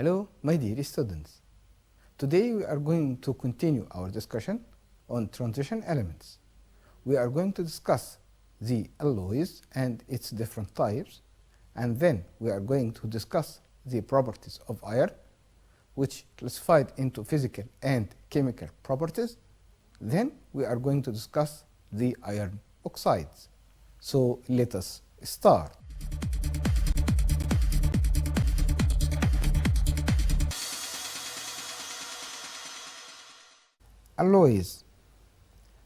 Hello, my dear students. Today we are going to continue our discussion on transition elements. We are going to discuss the alloys and its different types, and then we are going to discuss the properties of iron, which classified into physical and chemical properties. Then we are going to discuss the iron oxides. So let us start. Alloys.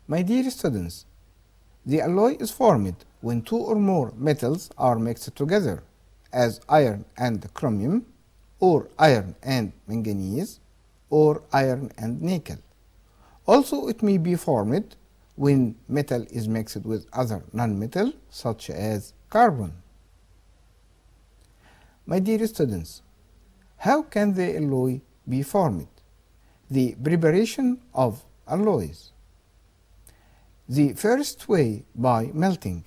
My dear students, the alloy is formed when two or more metals are mixed together, as iron and chromium, or iron and manganese, or iron and nickel. Also, it may be formed when metal is mixed with other non-metal, such as carbon. My dear students, how can the alloy be formed? The preparation of alloys. The first way, by melting.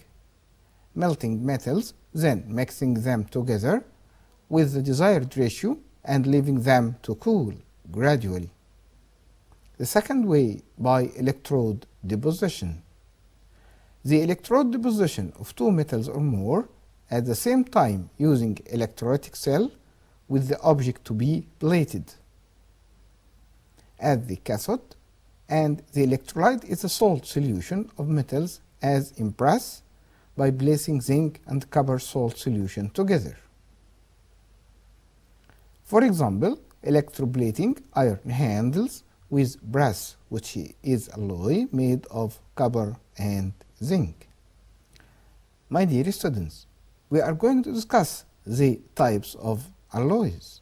Melting metals, then mixing them together with the desired ratio and leaving them to cool gradually. The second way, by electrode deposition. The electrode deposition of two metals or more at the same time using electrolytic cell with the object to be plated at the cathode, and the electrolyte is a salt solution of metals as in brass by placing zinc and copper salt solution together. For example, electroplating iron handles with brass, which is alloy made of copper and zinc. My dear students, we are going to discuss the types of alloys.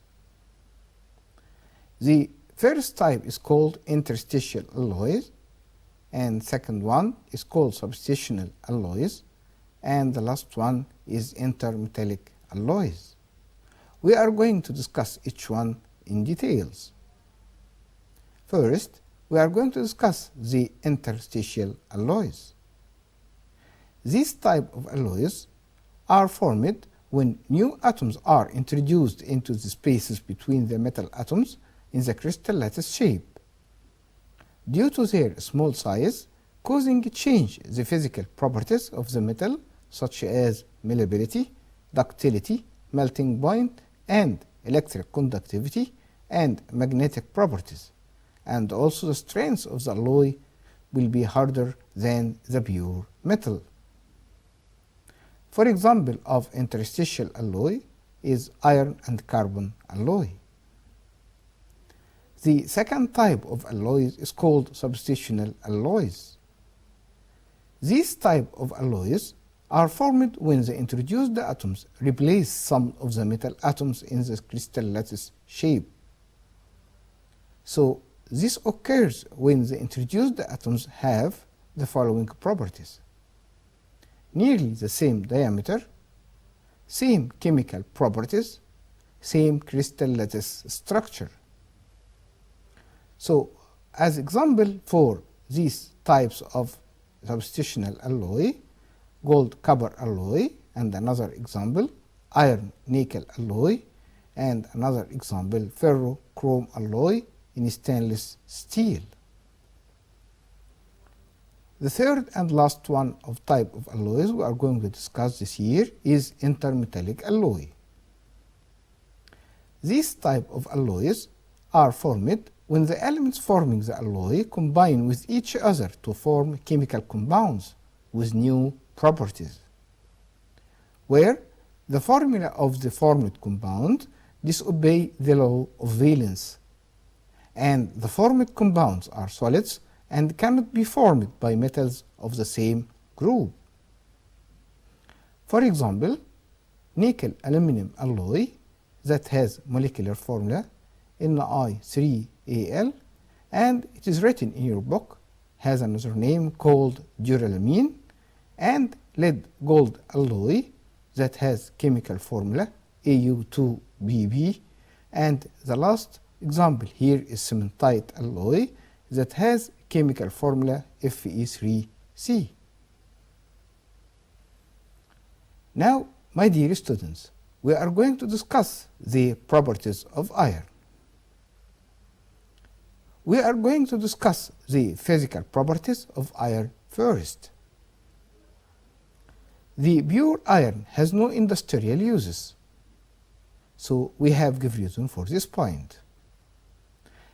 The first type is called interstitial alloys, and second one is called substitutional alloys, and the last one is intermetallic alloys. We are going to discuss each one in details. First, we are going to discuss the interstitial alloys. These type of alloys are formed when new atoms are introduced into the spaces between the metal atoms in the crystal lattice shape, due to their small size, causing change the physical properties of the metal, such as malleability, ductility, melting point, and electric conductivity and magnetic properties, and also the strength of the alloy will be harder than the pure metal. For example of interstitial alloy is iron and carbon alloy. The second type of alloys is called substitutional alloys. These type of alloys are formed when the introduced atoms replace some of the metal atoms in the crystal lattice shape. So this occurs when the introduced atoms have the following properties: nearly the same diameter, same chemical properties, same crystal lattice structure. So, as example for these types of substitutional alloy, gold copper alloy, and another example iron nickel alloy, and another example ferro chrome alloy in stainless steel. The third and last one of type of alloys we are going to discuss this year is intermetallic alloy. These type of alloys are formed when the elements forming the alloy combine with each other to form chemical compounds with new properties, where the formula of the formed compound disobey the law of valence, and the formed compounds are solids and cannot be formed by metals of the same group. For example, nickel aluminum alloy that has molecular formula Ni3Al, and it is written in your book, has another name called duralumin, and lead gold alloy that has chemical formula Au2Bb, and the last example here is cementite alloy that has chemical formula Fe3C. Now, my dear students, we are going to discuss the properties of iron. We are going to discuss the physical properties of iron first. The pure iron has no industrial uses, so we have good reason for this point.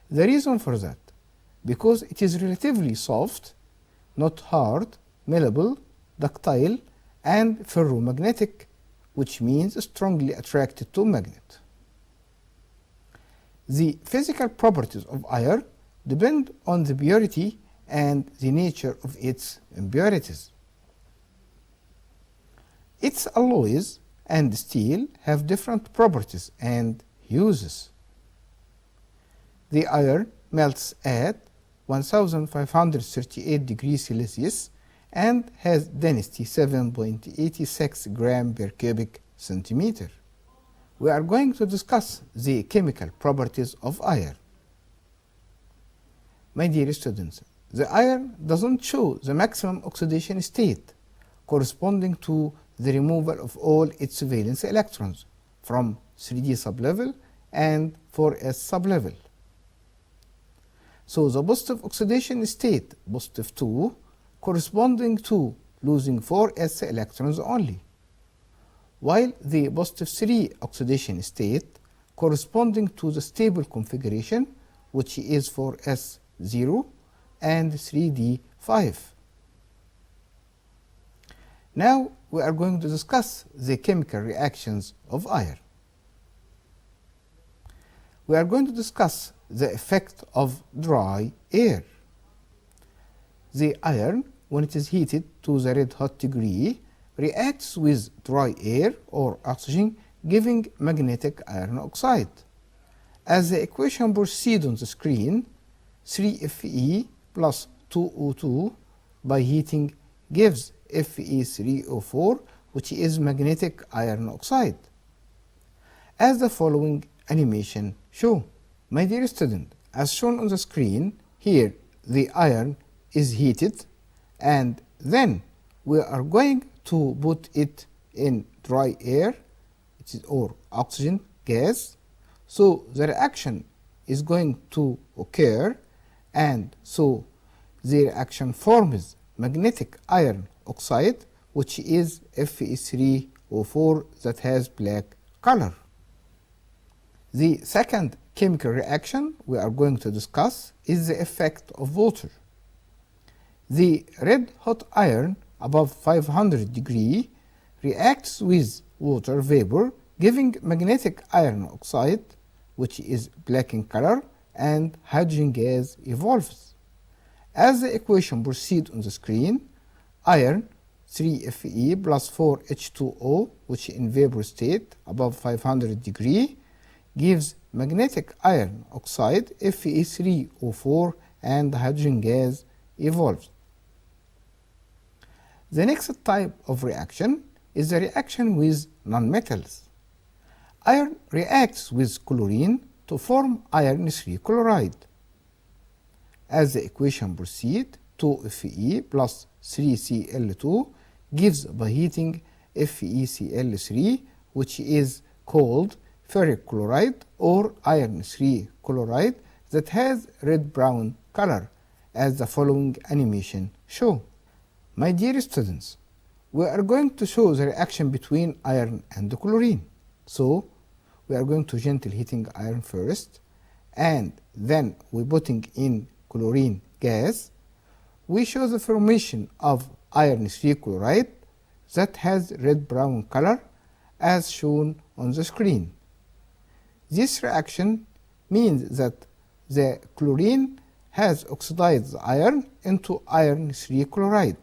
The reason for that, because it is relatively soft, not hard, malleable, ductile, and ferromagnetic, which means strongly attracted to magnet. The physical properties of iron depend on the purity and the nature of its impurities. Its alloys and steel have different properties and uses. The iron melts at 1538 degrees Celsius and has density 7.86 gram per cubic centimeter. We are going to discuss the chemical properties of iron. My dear students, the iron doesn't show the maximum oxidation state corresponding to the removal of all its valence electrons from 3d sublevel and 4s sublevel. So the positive oxidation state, positive 2, corresponding to losing 4s electrons only, while the positive 3 oxidation state corresponding to the stable configuration, which is 4s0 and 3d5. Now we are going to discuss the chemical reactions of iron. We are going to discuss the effect of dry air. The iron, when it is heated to the red hot degree, reacts with dry air or oxygen, giving magnetic iron oxide. As the equation proceeds on the screen, 3Fe plus 2O2 by heating gives Fe3O4, which is magnetic iron oxide, as the following animation show. My dear student, as shown on the screen, here the iron is heated and then we are going to put it in dry air, or oxygen gas. So the reaction is going to occur, and so the reaction forms magnetic iron oxide, which is Fe3O4 that has black color. The second chemical reaction we are going to discuss is the effect of water. The red hot iron above 500 degree reacts with water vapor, giving magnetic iron oxide, which is black in color, and hydrogen gas evolves. As the equation proceeds on the screen, iron 3Fe plus 4H2O, which in vapor state above 500 degree, gives magnetic iron oxide Fe3O4, and hydrogen gas evolves. The next type of reaction is the reaction with nonmetals. Iron reacts with chlorine to form iron 3 chloride. As the equation proceeds, 2Fe plus 3Cl2 gives by heating FeCl3, which is called ferric chloride or iron 3 chloride that has red-brown color, as the following animation show. My dear students, we are going to show the reaction between iron and chlorine. So we are going to gentle heating iron first, and then we putting in chlorine gas. We show the formation of iron 3 chloride that has red-brown color, as shown on the screen. This reaction means that the chlorine has oxidized the iron into iron 3 chloride.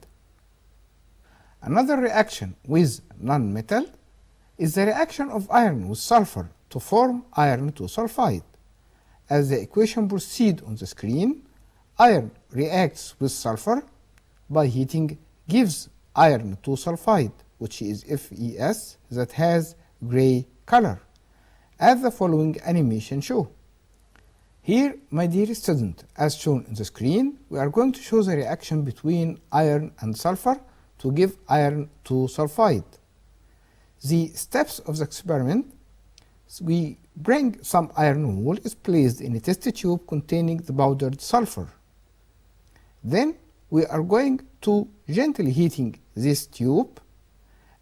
Another reaction with nonmetal is the reaction of iron with sulfur to form iron 2 sulfide. As the equation proceeds on the screen, iron reacts with sulfur by heating, gives iron 2 sulfide, which is Fes, that has gray color, as the following animation show. Here, my dear student, as shown on the screen, we are going to show the reaction between iron and sulfur to give iron 2 sulfide. the steps of the experiment, we bring some iron wool is placed in a test tube containing the powdered sulfur. Then we are going to gently heating this tube,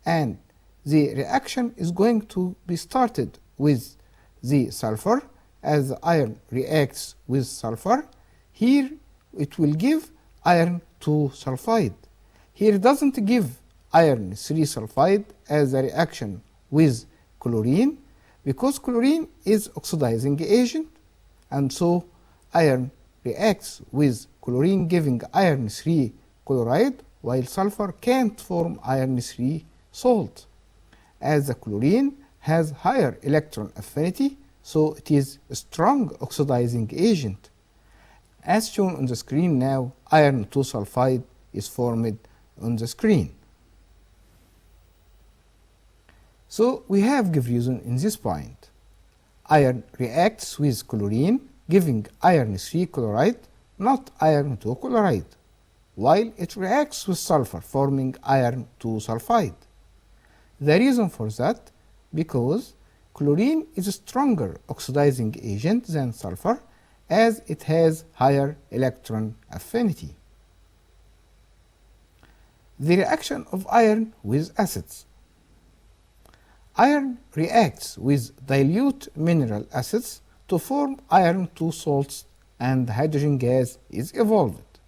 and the reaction is going to be started with the sulfur. As the iron reacts with sulfur, here it will give iron 2 sulfide. Here it doesn't give iron 3 sulfide as a reaction with chlorine, because chlorine is oxidizing agent, and so iron reacts with chlorine giving iron 3 chloride, while sulfur can't form iron 3 salt, as the chlorine has higher electron affinity, so it is a strong oxidizing agent. As shown on the screen now, iron 2 sulfide is formed on the screen. So we have give reason in this point. Iron reacts with chlorine giving iron 3 chloride, not iron 2 chloride, while it reacts with sulfur forming iron 2 sulfide. The reason for that, because chlorine is a stronger oxidizing agent than sulfur, as it has higher electron affinity. The reaction of iron with acids. Iron reacts with dilute mineral acids to form iron 2 salts, and hydrogen gas is evolved.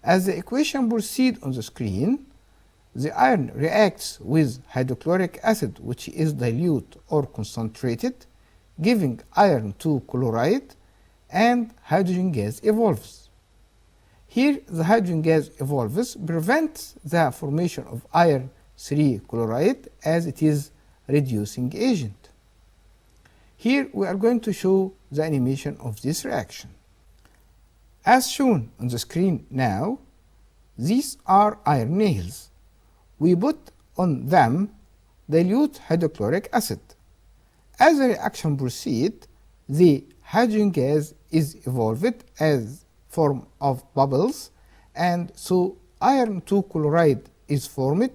As the equation proceeds on the screen, the iron reacts with hydrochloric acid, which is dilute or concentrated, giving iron 2 chloride, and hydrogen gas evolves. Here the hydrogen gas evolves prevents the formation of iron 3 chloride, as it is reducing agent. Here we are going to show the animation of this reaction. As shown on the screen now, these are iron nails. We put on them dilute hydrochloric acid. As the reaction proceeds, the hydrogen gas is evolved as form of bubbles, and so iron 2 chloride is formed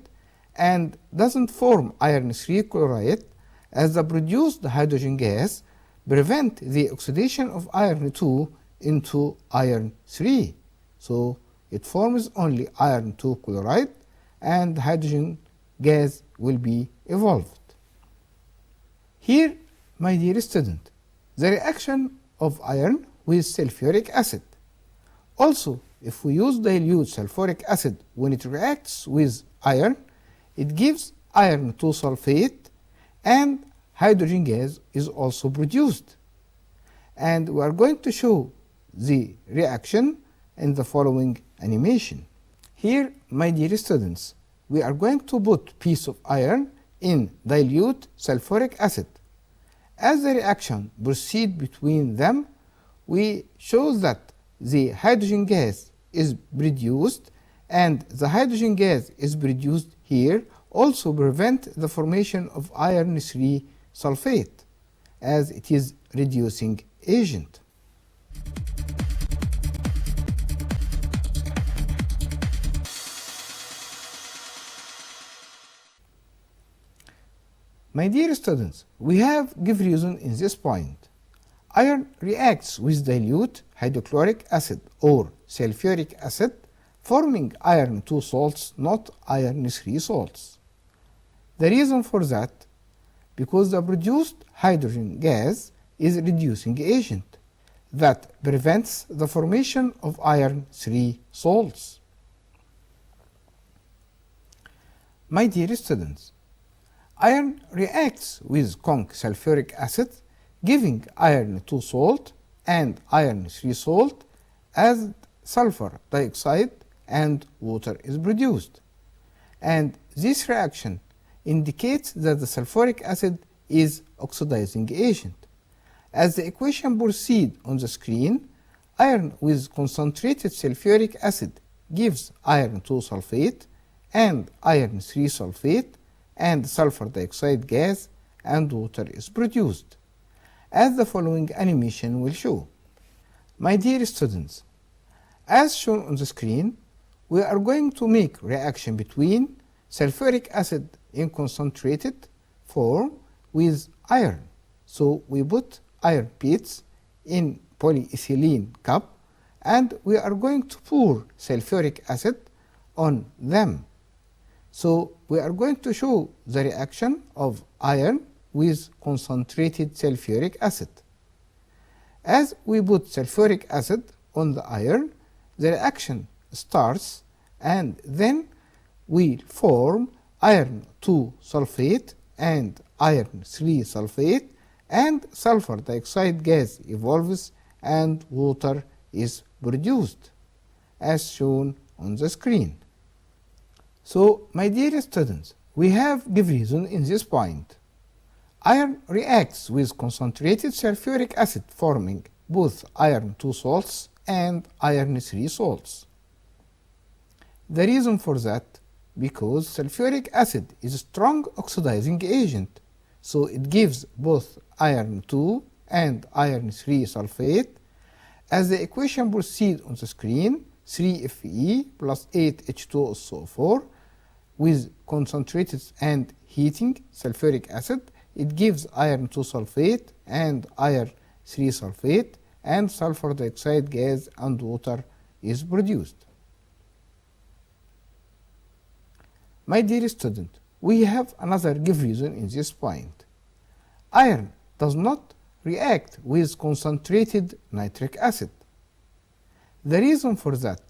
and doesn't form iron 3 chloride, as the produced hydrogen gas prevent the oxidation of iron 2 into iron 3. So it forms only iron 2 chloride, and hydrogen gas will be evolved. Here, my dear student, the reaction of iron with sulfuric acid. Also, if we use dilute sulfuric acid when it reacts with iron, it gives iron 2 sulfate, and hydrogen gas is also produced. And we are going to show the reaction in the following animation. Here, my dear students, we are going to put piece of iron in dilute sulfuric acid. As the reaction proceeds between them, we show that the hydrogen gas is produced, and the hydrogen gas is produced here also prevent the formation of iron 3 sulfate, as it is reducing agent. My dear students, we have give reason in this point. Iron reacts with dilute hydrochloric acid or sulfuric acid, forming iron 2 salts, not iron 3 salts. The reason for that, because the produced hydrogen gas is a reducing agent that prevents the formation of iron 3 salts. My dear students, iron reacts with conc sulfuric acid, giving iron 2 salt and iron 3 salt, as sulfur dioxide and water is produced. And this reaction indicates that the sulfuric acid is oxidizing agent. As the equation proceeds on the screen, iron with concentrated sulfuric acid gives iron 2 sulfate and iron 3 sulfate, and sulfur dioxide gas and water is produced, as the following animation will show. My dear students, as shown on the screen, we are going to make reaction between sulfuric acid in concentrated form with iron. So we put iron beads in polyethylene cup and we are going to pour sulfuric acid on them. So we are going to show the reaction of iron with concentrated sulfuric acid. As we put sulfuric acid on the iron, the reaction starts and then we form iron 2 sulfate and iron 3 sulfate, and sulfur dioxide gas evolves and water is produced as shown on the screen. So my dear students, we have good reason in this point. Iron reacts with concentrated sulfuric acid forming both iron 2 salts and iron 3 salts. The reason for that, because sulfuric acid is a strong oxidizing agent, so it gives both iron 2 and iron 3 sulfate. As the equation proceeds on the screen, 3Fe plus 8H2SO4 with concentrated and heating sulfuric acid, it gives iron 2 sulfate and iron 3 sulfate, and sulfur dioxide gas and water is produced. My dear student, we have another give reason in this point. Iron does not react with concentrated nitric acid. The reason for that,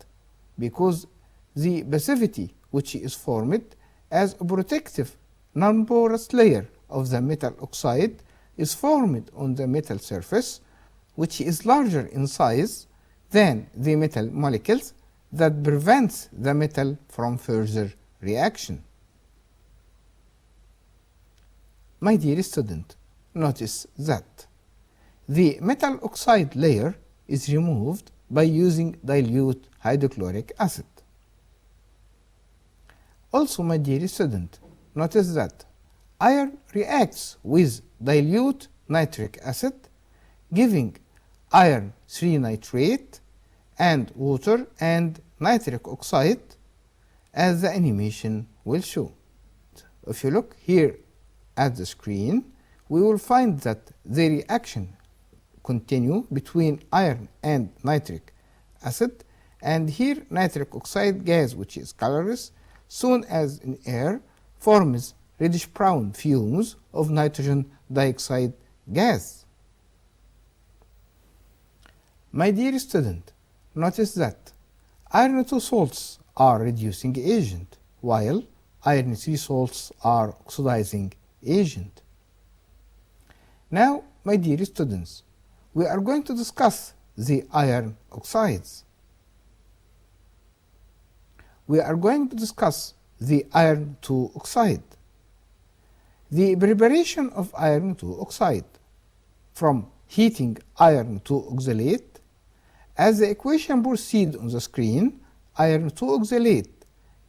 because the passivity which is formed as a protective non-porous layer of the metal oxide is formed on the metal surface, which is larger in size than the metal molecules, that prevents the metal from further reaction. My dear student, notice that the metal oxide layer is removed by using dilute hydrochloric acid. Also, my dear student, notice that iron reacts with dilute nitric acid, giving iron 3 nitrate and water and nitric oxide, as the animation will show. If you look here at the screen, we will find that the reaction continue between iron and nitric acid, and here nitric oxide gas, which is colorless, soon as in air forms reddish brown fumes of nitrogen dioxide gas. My dear student, notice that iron 2 salts are reducing agent, while iron 3 salts are oxidizing agent. Now, my dear students, we are going to discuss the iron oxides. We are going to discuss the iron 2 oxide. The preparation of iron 2 oxide from heating iron 2 oxalate. As the equation proceeds on the screen, iron 2 oxalate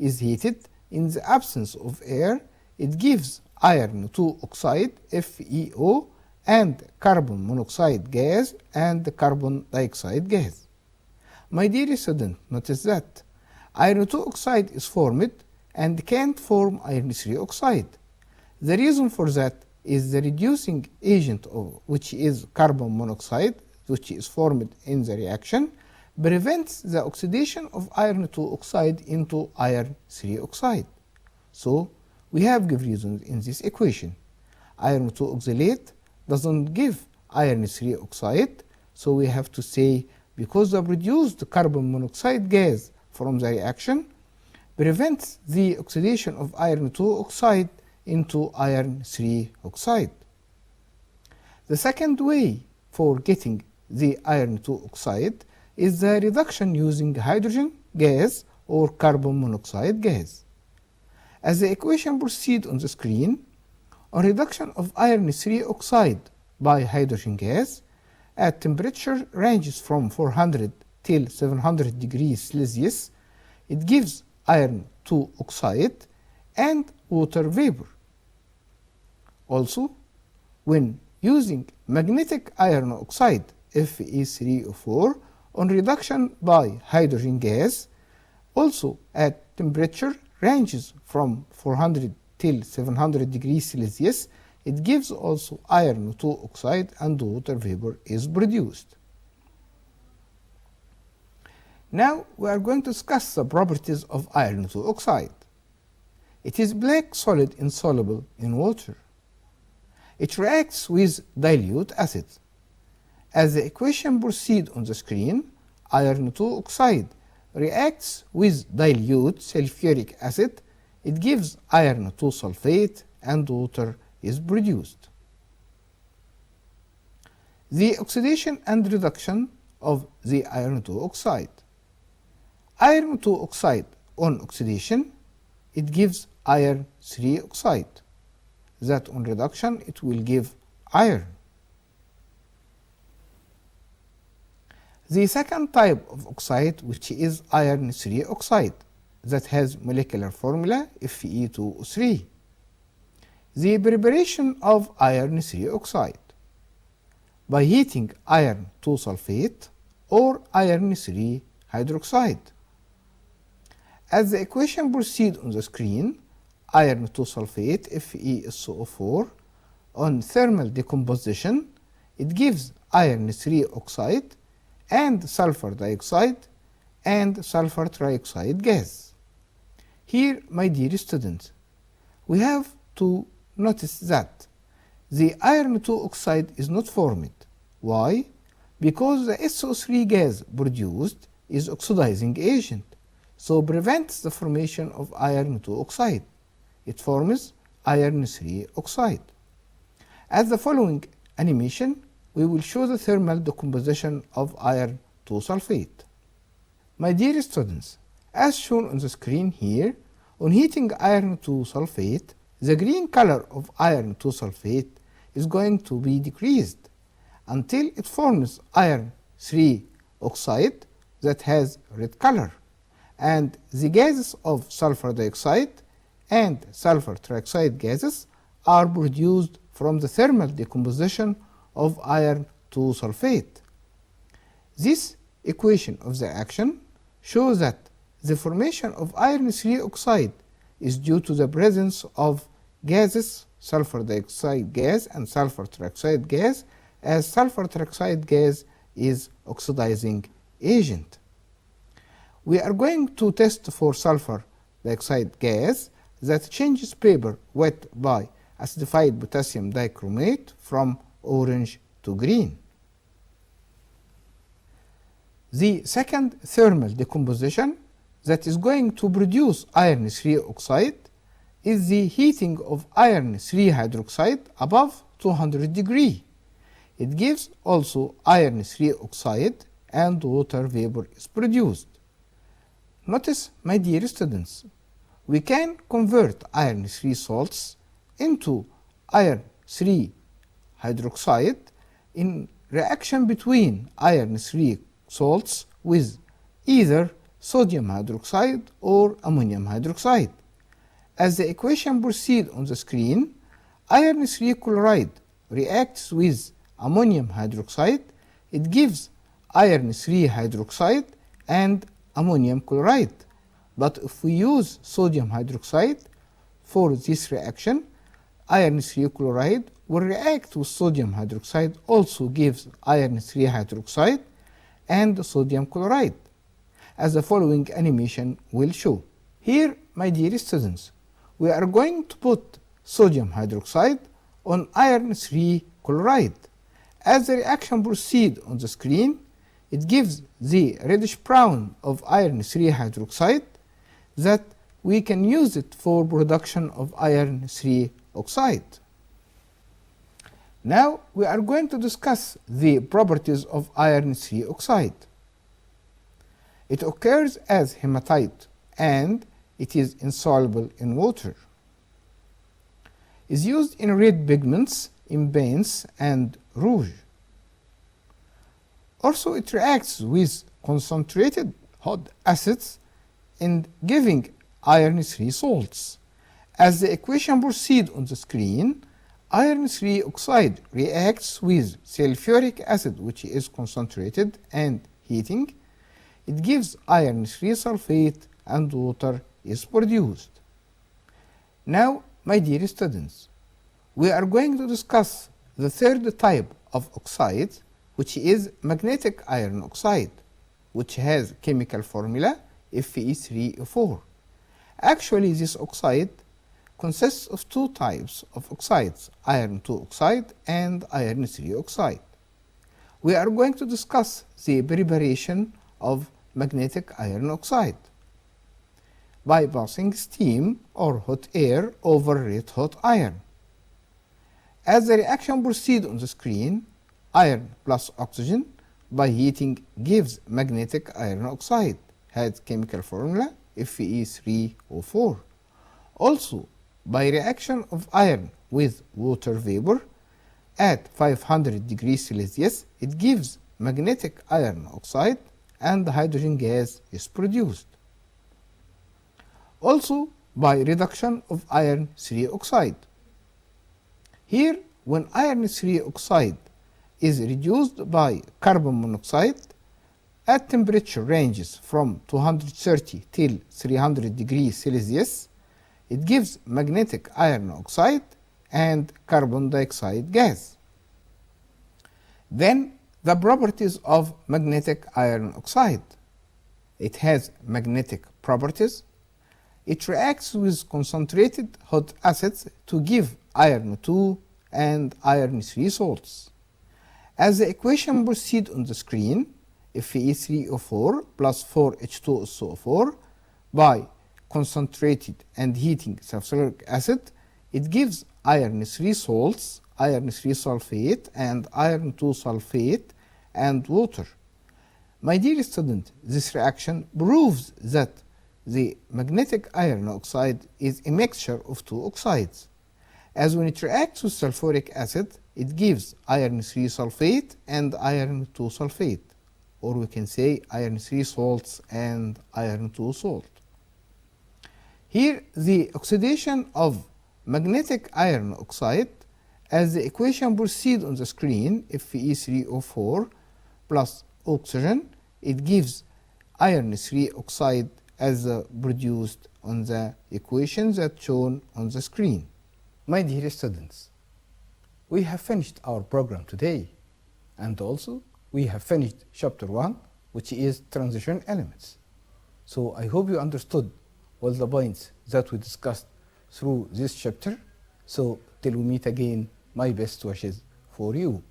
is heated in the absence of air. It gives iron 2 oxide, FeO, and carbon monoxide gas and carbon dioxide gas. My dear student, notice that iron 2 oxide is formed and can't form iron 3 oxide. The reason for that is the reducing agent of which is carbon monoxide, which is formed in the reaction, prevents the oxidation of iron 2 oxide into iron 3 oxide. So we have good reasons in this equation. Iron 2 oxalate doesn't give iron 3 oxide, so we have to say because the produced carbon monoxide gas from the reaction prevents the oxidation of iron 2 oxide into iron 3 oxide. The second way for getting the iron 2 oxide is the reduction using hydrogen gas or carbon monoxide gas. As the equation proceeds on the screen, on reduction of iron 3 oxide by hydrogen gas at temperature ranges from 400 till 700 degrees Celsius, it gives iron 2 oxide and water vapor. Also, when using magnetic iron oxide Fe3O4 on reduction by hydrogen gas, also at temperature ranges from 400 till 700 degrees Celsius, it gives also iron 2 oxide and water vapor is produced. Now we are going to discuss the properties of iron 2 oxide. It is black solid insoluble in water. It reacts with dilute acid. As the equation proceeds on the screen, iron 2 oxide reacts with dilute sulfuric acid. It gives iron 2 sulfate and water is produced. The oxidation and reduction of the iron 2 oxide. Iron 2 oxide on oxidation, it gives iron 3 oxide. That on reduction, it will give iron. The second type of oxide, which is iron 3 oxide, that has molecular formula Fe2O3. The preparation of iron 3 oxide by heating iron 2 sulfate or iron 3 hydroxide. As the equation proceeds on the screen, iron 2 sulfate FeSO4 on thermal decomposition, it gives iron 3 oxide and sulfur dioxide and sulfur trioxide gas. Here, my dear students, we have to notice that the iron 2 oxide is not formed. Why? Because the SO3 gas produced is oxidizing agent, so prevents the formation of iron 2 oxide. It forms iron 3 oxide. As the following animation, we will show the thermal decomposition of iron 2 sulfate. My dear students, as shown on the screen here, on heating iron 2 sulfate, the green color of iron 2 sulfate is going to be decreased until it forms iron 3 oxide that has red color, and the gases of sulfur dioxide and sulfur trioxide gases are produced from the thermal decomposition of iron 2 sulfate. This equation of the action shows that the formation of iron 3 oxide is due to the presence of gases, sulfur dioxide gas and sulfur trioxide gas, as sulfur trioxide gas is oxidizing agent. We are going to test for sulfur dioxide gas that changes paper wet by acidified potassium dichromate from orange to green. The second thermal decomposition that is going to produce iron 3 oxide is the heating of iron 3 hydroxide above 200 degrees. It gives also iron 3 oxide and water vapor is produced. Notice, my dear students, we can convert iron 3 salts into iron 3 hydroxide in reaction between iron 3 salts with either sodium hydroxide or ammonium hydroxide. As the equation proceeds on the screen, iron 3 chloride reacts with ammonium hydroxide. It gives iron 3 hydroxide and ammonium chloride. But if we use sodium hydroxide for this reaction, iron 3 chloride will react with sodium hydroxide, also gives iron 3 hydroxide and sodium chloride, as the following animation will show. Here, my dear students, we are going to put sodium hydroxide on iron 3 chloride. As the reaction proceeds on the screen, it gives the reddish brown of iron 3 hydroxide that we can use it for production of iron 3 oxide. Now we are going to discuss the properties of iron 3 oxide. It occurs as hematite and it is insoluble in water. It is used in red pigments, in paints and rouge. Also, it reacts with concentrated hot acids in giving iron 3 salts. As the equation proceeds on the screen, iron 3 oxide reacts with sulfuric acid, which is concentrated and heating. It gives iron 3 sulfate and water is produced. Now My dear students, we are going to discuss the third type of oxide, which is magnetic iron oxide, which has chemical formula Fe3O4. Actually, this oxide consists of two types of oxides, iron 2 oxide and iron 3 oxide. We are going to discuss the preparation of magnetic iron oxide by passing steam or hot air over red hot iron. As the reaction proceeds on the screen, iron plus oxygen by heating gives magnetic iron oxide, has chemical formula Fe3O4. Also, by reaction of iron with water vapor at 500 degrees Celsius, it gives magnetic iron oxide and hydrogen gas is produced. Also, by reduction of iron 3 oxide. Here, when iron 3 oxide is reduced by carbon monoxide at temperature ranges from 230 till 300 degrees Celsius, it gives magnetic iron oxide and carbon dioxide gas. Then, the properties of magnetic iron oxide. It has magnetic properties. It reacts with concentrated hot acids to give iron 2 and iron 3 salts. As the equation proceeds on the screen, Fe3O4 plus 4H2SO4 by concentrated and heating sulfuric acid, it gives iron 3 salts, iron 3 sulfate and iron 2 sulfate and water. My dear student, this reaction proves that the magnetic iron oxide is a mixture of two oxides, as when it reacts with sulfuric acid, it gives iron 3 sulfate and iron 2 sulfate, or we can say iron 3 salts and iron 2 salt. Here, the oxidation of magnetic iron oxide, as the equation proceeds on the screen, Fe3O4 plus oxygen, it gives iron 3 oxide as produced on the equation that shown on the screen. My dear students, we have finished our program today, and also we have finished chapter 1, which is transition elements. So I hope you understood all the points that we discussed through this chapter. So till we meet again, my best wishes for you.